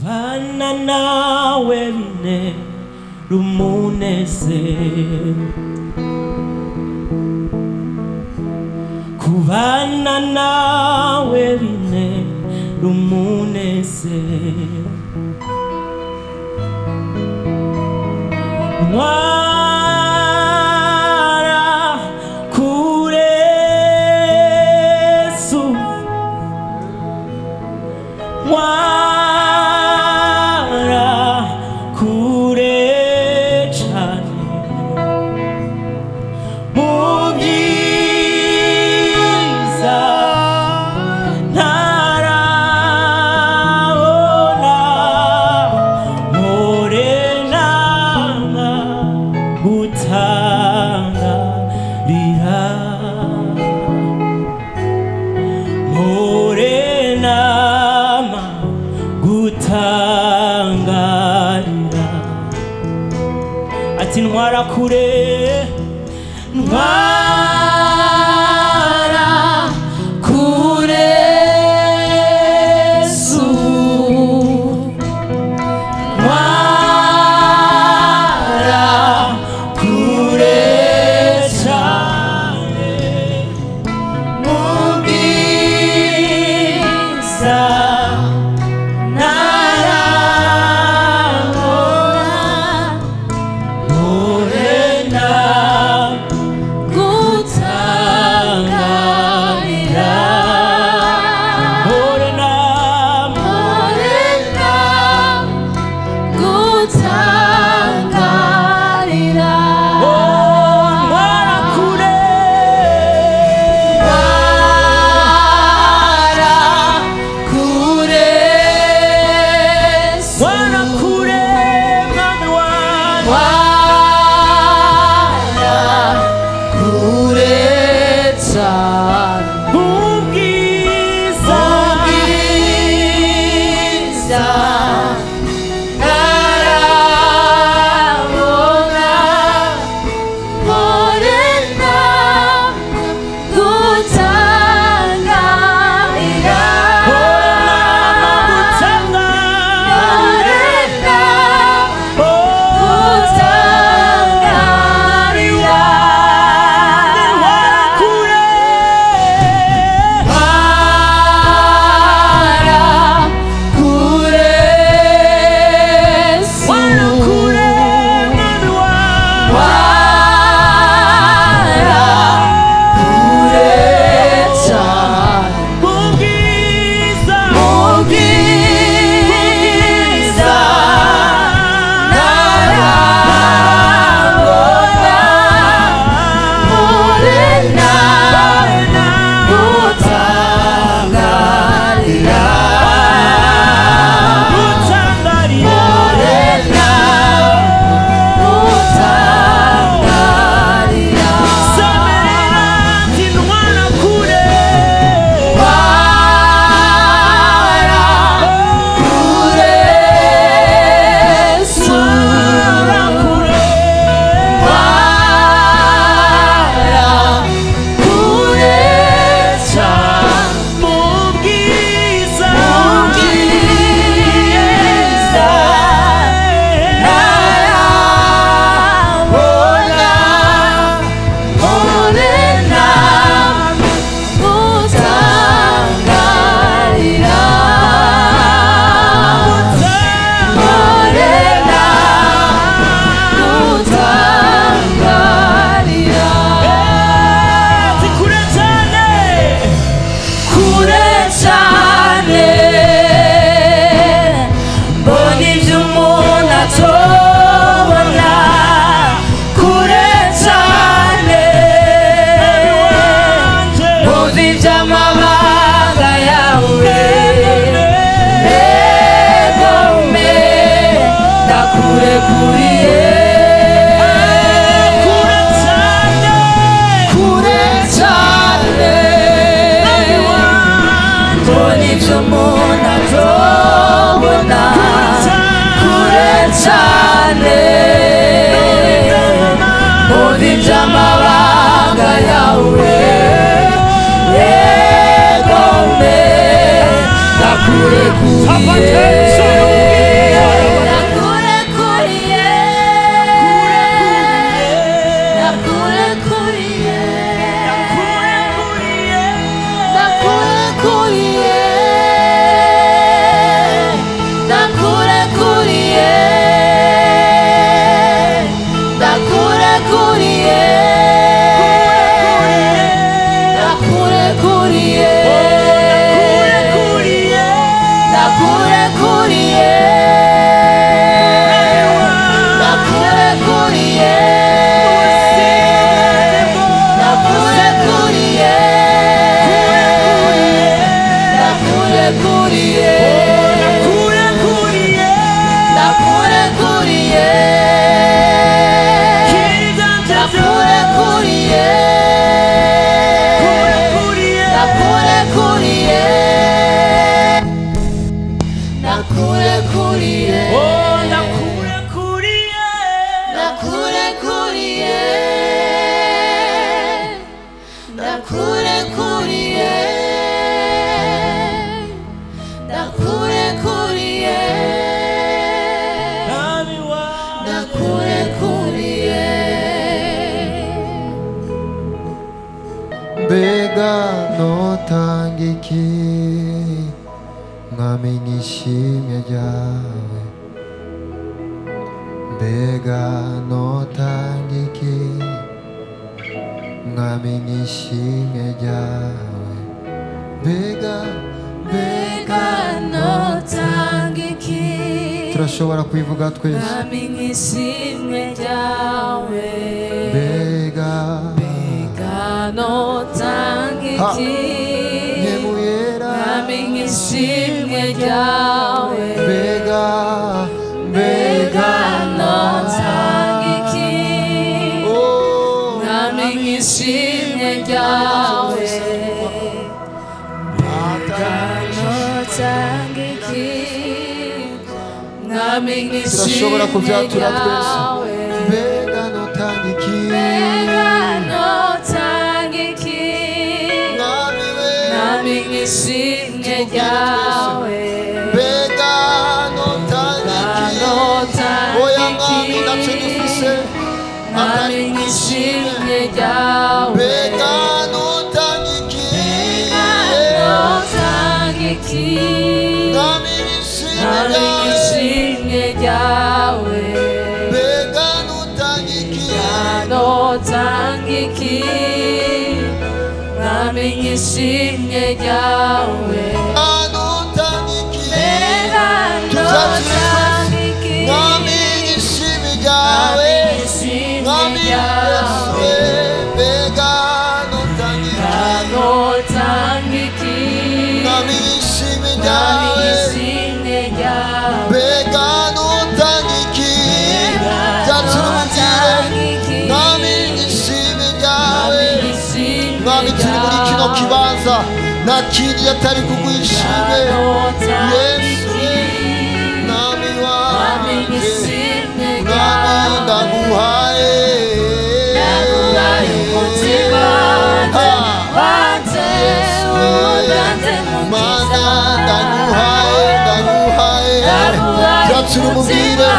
kubana nawe bine rumunezero, kubana nawe bine rumunezero, mwara kuresu, mwara kure cane mubyiza ntarabona, morenana gutangarira, morenama gutangarira, ati ntwara kure, ntwara kure Yesu, ntwara kure cane mubwiza Papa, ndakurekuriye Oh ndakurekuriye ndakurekuriye ndakurekuriye ndakurekuriye Nami wa ndakurekuriye mbega notanga iki mwami nishimye ryawe mbega notanga iki mwami nishimye ryawe mbega notanga iki turashobora kubivuga twese mwami nk'ishimwe ryawe mbega notanga iki nyemuyera mwami nk'ishimwe ryawe mbega notanga iki mwami nk'ishimwe ryawe notanga iki mwami turashobora nk'ishimwe kubyatura twese ryawe mbega notanga iki notanga iki mwami we mwami nk'ishimwe ryawe mbega notanga iki oya mwami ntacyo dufise mwami nk'ishimwe ryawe mbega notanga iki notanga iki mwami nishimye mwami nk'ishimye ryawe mbega notanga iki notanga iki mwami nk'ishimye ryawe notanga iki notanga iki mwami nishimye ryawe mwami yesu mbega notanga iki notanga iki mwami nishimye mwami ryawe nk'ishimye ryawe mbega notanga iki byaturumugire mwami nishimye ryawe mwami turi muri kino kibanza nta kindi atari kugwishime yesu mwami wanjye mwami ndaguhaye mana ndaguhaye byaturumugire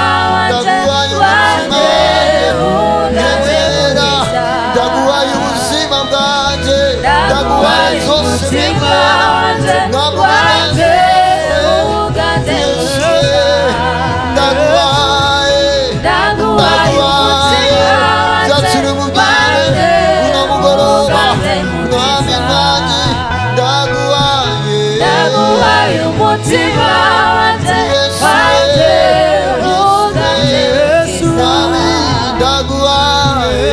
ndaguhaye umutima nyemera ndaguhaye ubuzima bwanjye ndaguhaye zose nyemera mwamuganze yesu ndaguhaye byaturumugire uno mugoroba mwami mwanjye ndaguhaye umutima wanjye wanjye yesu mwami ndaguhaye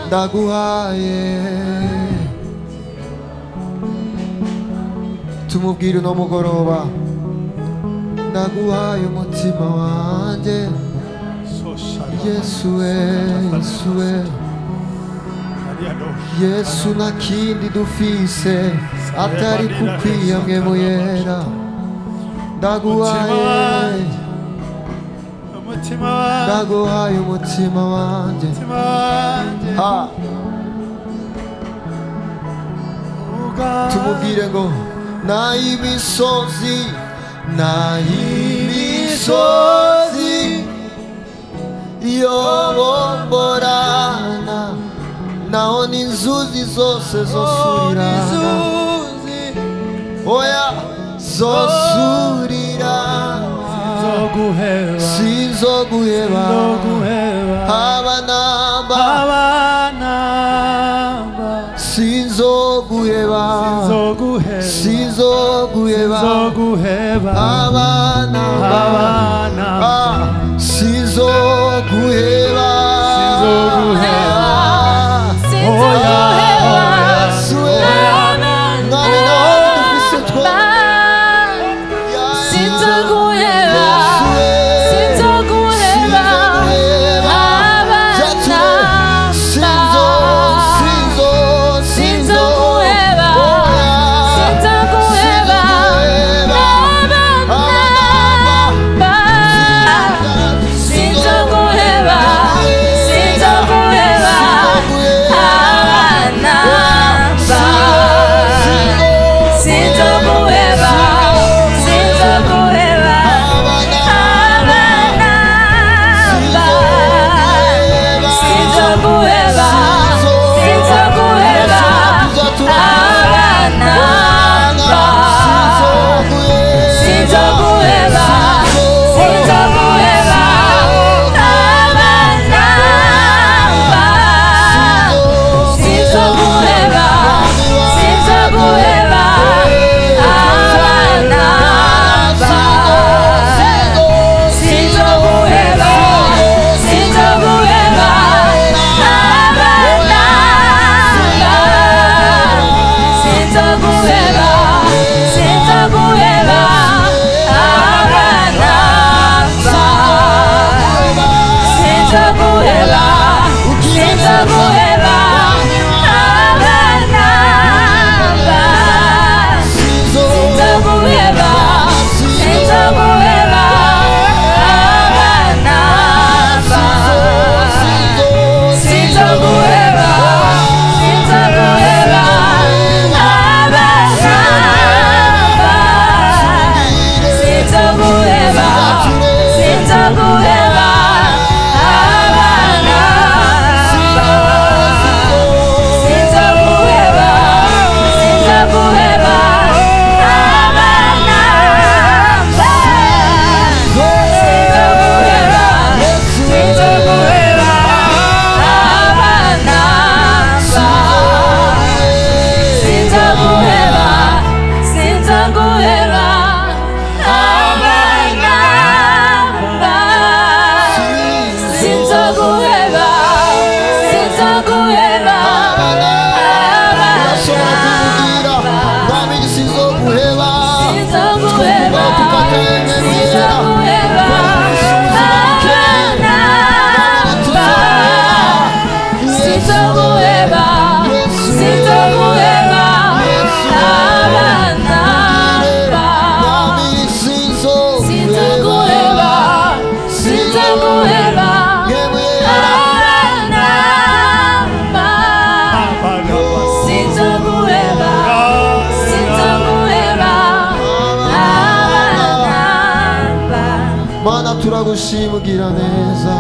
ndaguhaye tumubwire uno mugoroba ndaguhaye umutima wanjye yesu we yesu we yesu nta kindi dufise atari kukwiyamwe mu yera ndaguhaye ndaguhaye umutima wanjye tumubwire ngo n'imisozi yobomborana naho n'inzuzi zose zosurirana oya zosurirana sinzoguheba abanamba sinzoguheba abanamba sinzoguheba turagushimira neza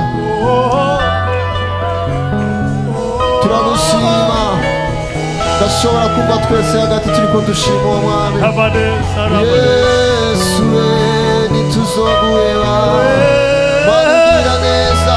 turagushima ndashobora kumva twese hagati turiko dushima uwo mwami Yesu ntituzoguheba bagugira neza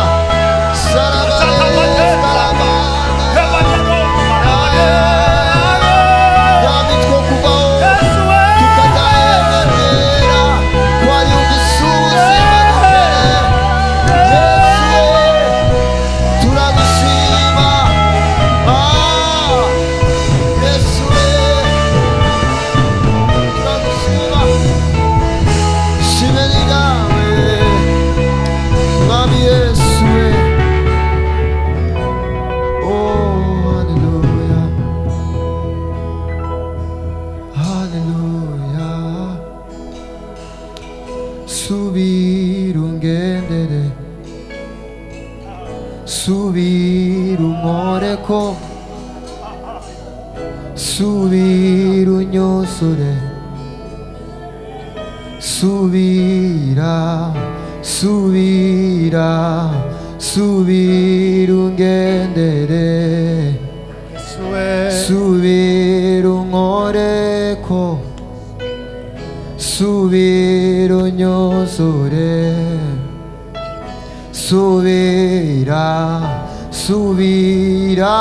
subira unkoreko subira unyuzure subira subira subira ungendere subira unkoreko subira unyuzure subira subira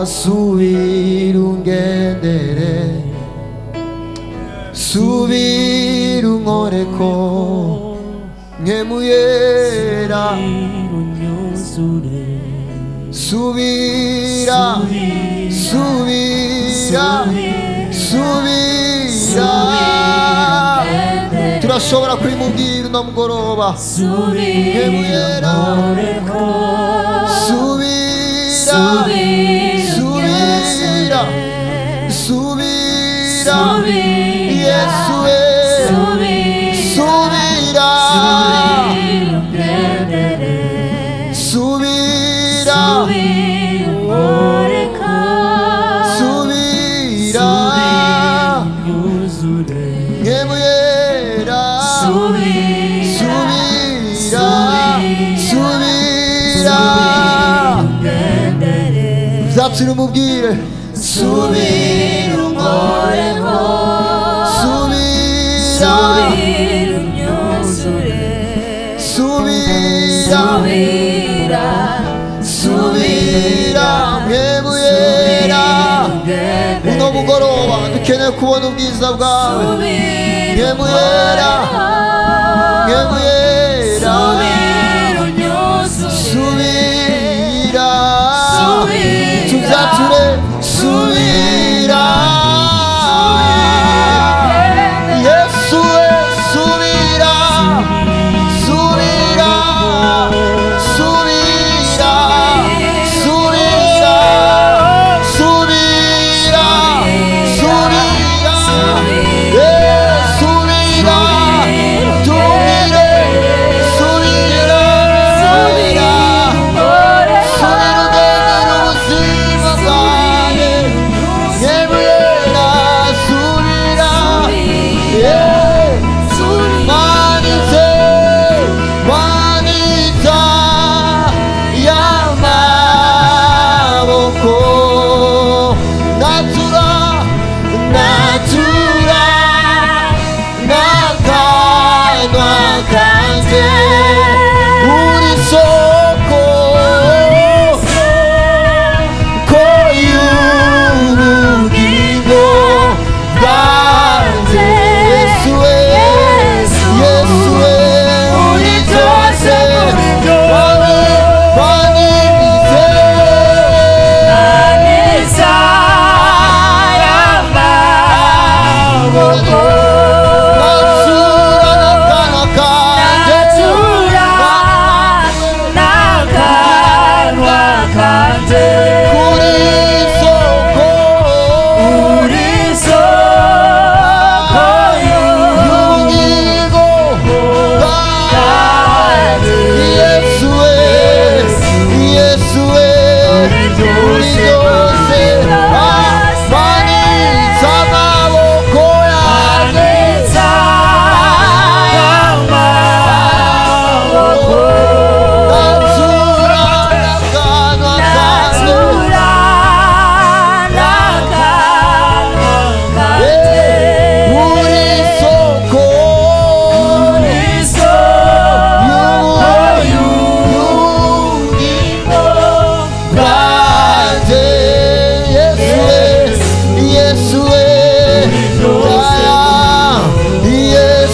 subira ungendere subira unkoreko nkemuyera subira subira subira turashobora kubimubwira uno mugoroba nkemuyera subira subira subira Yesu subira subira subira nkemuyera subira subira zatsira umubwire subira unkoreko subira subira subira nkemuyera uno mugoroba dukeneye kubona ubwiza bwawe nkemuyera nkemuyera subira tuzature subira Yesu subira subira subira subira subira subira subira tubire subira subira subira ubuzima bwawe nkemuyera subira manitse manitsa y'amaboko natura natura n'akanwa kanjye uri soko ko y'ubugingo bwanjye Yesu uri byose wowe wangize natura n'akanwa kanjye kuri soko y'ubugingo bwanjye Yesu uri byose manitsa amaboko yanjye natura n'akanwa kanjye uri soko y'ubugingo bwanjye Yesu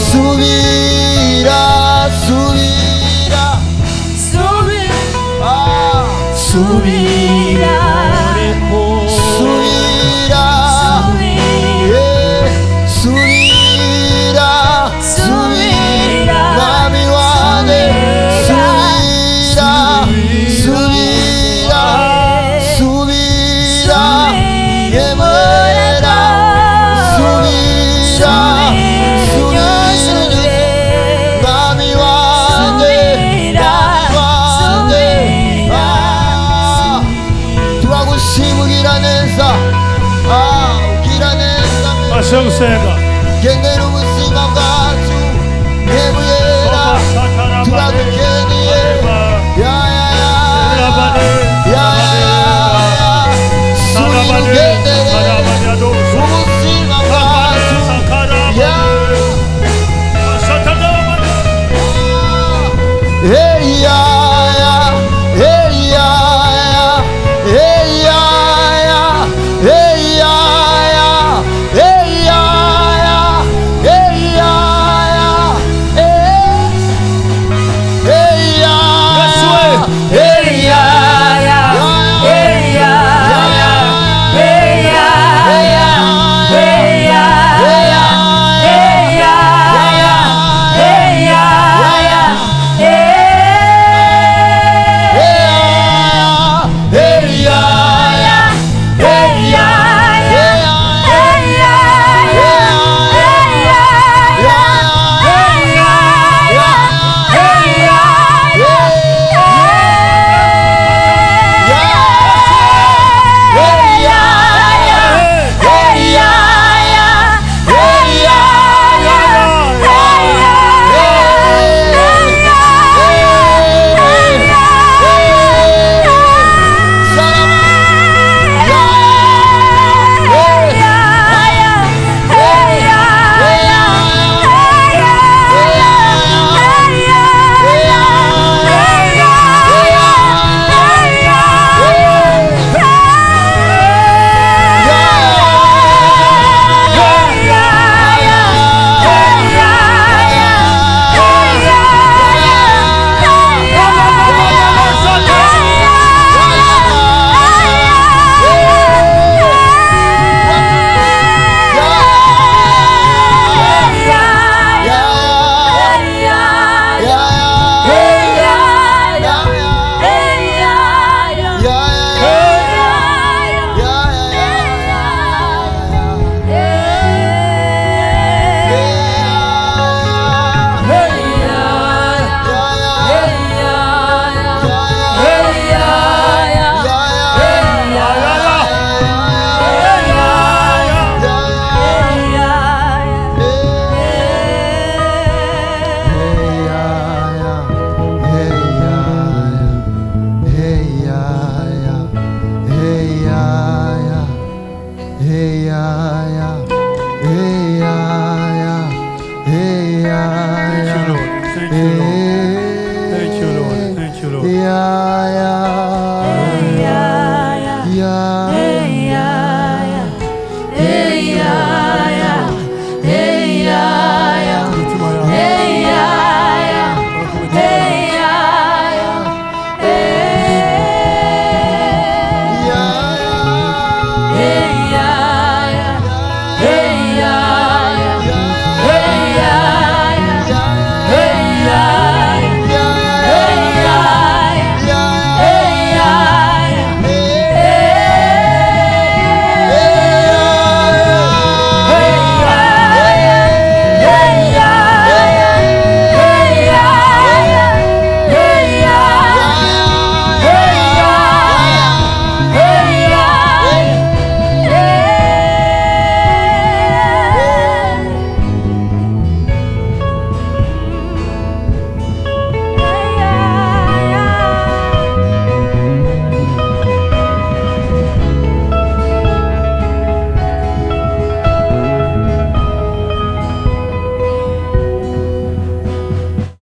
subira subira subira subira subira subira mwami wanjye subira subira subira nkemuyera subira subira mwami wanjye mwami wanjye ugira neza ugira neza Basha gusenga genera ubuzima bwacu ntebuyera turagukeneye